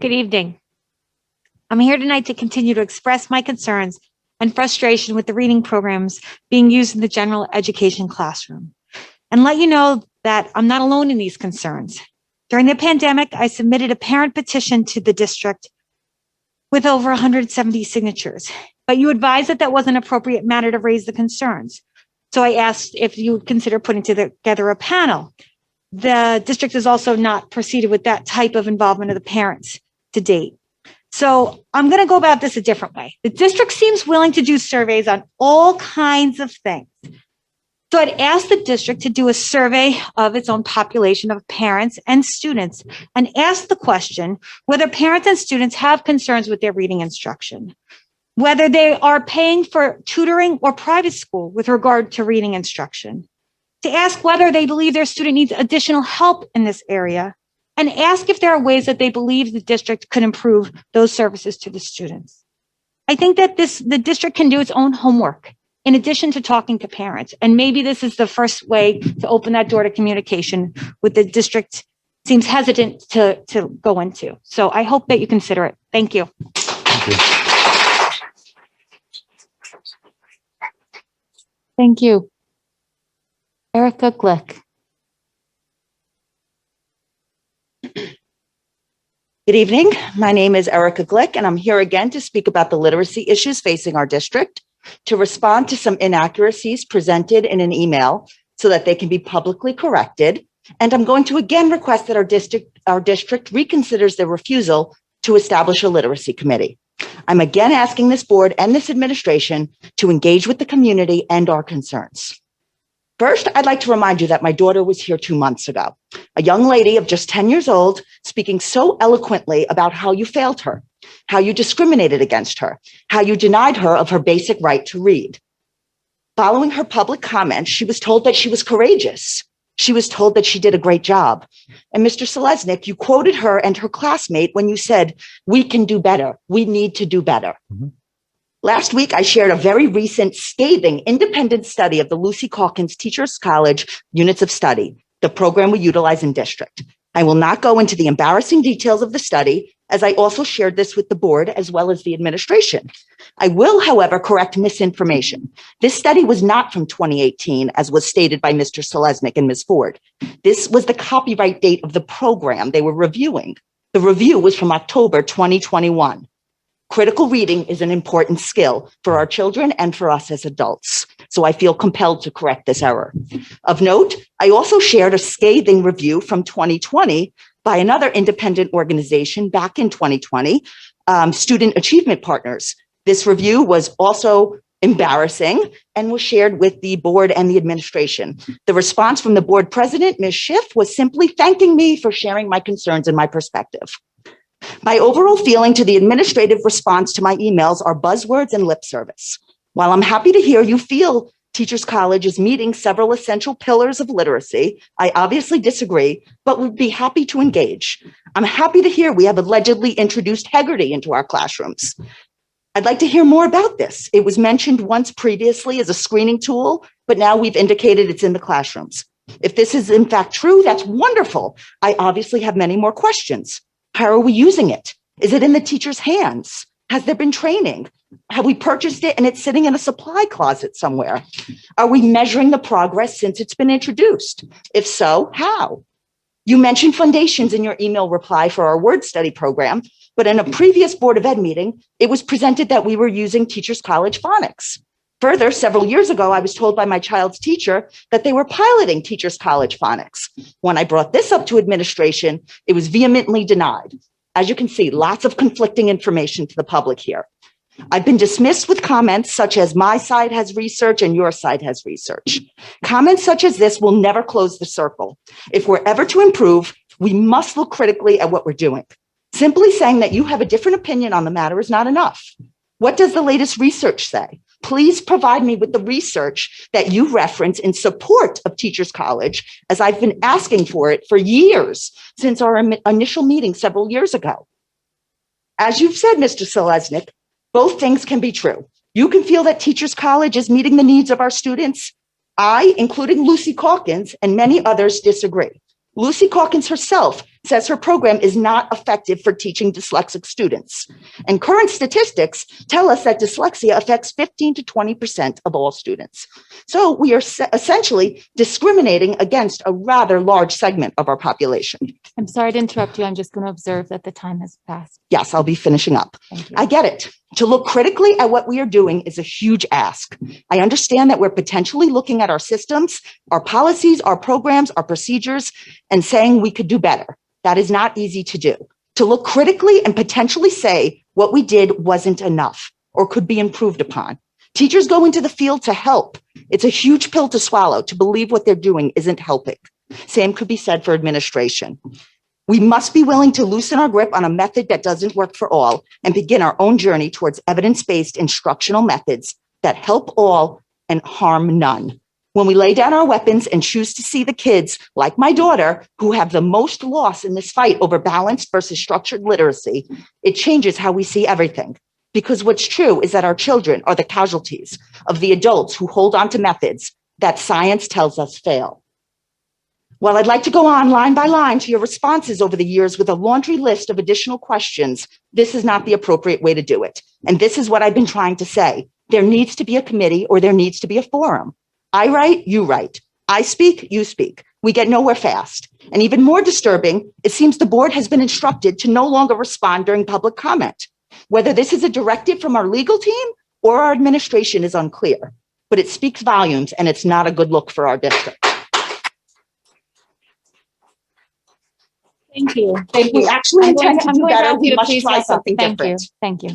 Good evening. I'm here tonight to continue to express my concerns and frustration with the reading programs being used in the general education classroom and let you know that I'm not alone in these concerns. During the pandemic, I submitted a parent petition to the district with over 170 signatures, but you advised that that wasn't an appropriate matter to raise the concerns. So I asked if you would consider putting together a panel. The district has also not proceeded with that type of involvement of the parents to date. So I'm going to go about this a different way. The district seems willing to do surveys on all kinds of things. So I'd ask the district to do a survey of its own population of parents and students and ask the question whether parents and students have concerns with their reading instruction, whether they are paying for tutoring or private school with regard to reading instruction, to ask whether they believe their student needs additional help in this area, and ask if there are ways that they believe the district could improve those services to the students. I think that the district can do its own homework in addition to talking to parents. And maybe this is the first way to open that door to communication with the district seems hesitant to go into. So I hope that you consider it. Thank you. Thank you. Thank you. Erika Glick. Good evening. My name is Erika Glick, and I'm here again to speak about the literacy issues facing our district, to respond to some inaccuracies presented in an email so that they can be publicly corrected. And I'm going to again request that our district reconsiders their refusal to establish a literacy committee. I'm again asking this board and this administration to engage with the community and our concerns. First, I'd like to remind you that my daughter was here 2 months ago, a young lady of just 10 years old, speaking so eloquently about how you failed her, how you discriminated against her, how you denied her of her basic right to read. Following her public comments, she was told that she was courageous. She was told that she did a great job. And Mr. Selesnik, you quoted her and her classmate when you said, "We can do better. We need to do better." Mm-hmm. Last week, I shared a very recent scathing independent study of the Lucy Calkins Teachers College Units of Study, the program we utilize in district. I will not go into the embarrassing details of the study, as I also shared this with the board as well as the administration. I will, however, correct misinformation. This study was not from 2018, as was stated by Mr. Selesnik and Ms. Ford. This was the copyright date of the program they were reviewing. The review was from October 2021. Critical reading is an important skill for our children and for us as adults. So I feel compelled to correct this error. Of note, I also shared a scathing review from 2020 by another independent organization back in 2020, Student Achievement Partners. This review was also embarrassing and was shared with the board and the administration. The response from the board president, Ms. Schiff, was simply thanking me for sharing my concerns and my perspective. My overall feeling to the administrative response to my emails are buzzwords and lip service. While I'm happy to hear you feel Teachers College is meeting several essential pillars of literacy, I obviously disagree, but would be happy to engage. I'm happy to hear we have allegedly introduced Heggerty into our classrooms. I'd like to hear more about this. It was mentioned once previously as a screening tool, but now we've indicated it's in the classrooms. If this is in fact true, that's wonderful. I obviously have many more questions. How are we using it? Is it in the teacher's hands? Has there been training? Have we purchased it and it's sitting in a supply closet somewhere? Are we measuring the progress since it's been introduced? If so, how? You mentioned foundations in your email reply for our word study program, but in a previous Board of Ed meeting, it was presented that we were using Teachers College phonics. Further, several years ago, I was told by my child's teacher that they were piloting Teachers College phonics. When I brought this up to administration, it was vehemently denied. As you can see, lots of conflicting information to the public here. I've been dismissed with comments such as my side has research and your side has research. Comments such as this will never close the circle. If we're ever to improve, we must look critically at what we're doing. Simply saying that you have a different opinion on the matter is not enough. What does the latest research say? Please provide me with the research that you reference in support of Teachers College, as I've been asking for it for years since our initial meeting several years ago. As you've said, Mr. Selesnik, both things can be true. You can feel that Teachers College is meeting the needs of our students. I, including Lucy Calkins and many others, disagree. Lucy Calkins herself says her program is not effective for teaching dyslexic students. And current statistics tell us that dyslexia affects 15 to 20% of all students. So we are essentially discriminating against a rather large segment of our population. I'm sorry to interrupt you. I'm just going to observe that the time has passed. Yes, I'll be finishing up. Thank you. I get it. To look critically at what we are doing is a huge ask. I understand that we're potentially looking at our systems, our policies, our programs, our procedures, and saying we could do better. That is not easy to do. To look critically and potentially say what we did wasn't enough or could be improved upon. Teachers go into the field to help. It's a huge pill to swallow to believe what they're doing isn't helping. Same could be said for administration. We must be willing to loosen our grip on a method that doesn't work for all and begin our own journey towards evidence-based instructional methods that help all and harm none. When we lay down our weapons and choose to see the kids, like my daughter, who have the most loss in this fight over balanced versus structured literacy, it changes how we see everything. Because what's true is that our children are the casualties of the adults who hold on to methods that science tells us fail. While I'd like to go on line by line to your responses over the years with a laundry list of additional questions, this is not the appropriate way to do it. And this is what I've been trying to say. There needs to be a committee or there needs to be a forum. I write, you write. I speak, you speak. We get nowhere fast. And even more disturbing, it seems the board has been instructed to no longer respond during public comment. Whether this is a directive from our legal team or our administration is unclear, but it speaks volumes and it's not a good look for our district. Thank you. We actually I'm going intend to do to better. ask We you to must please try wrap up. something Thank you. different. Thank you.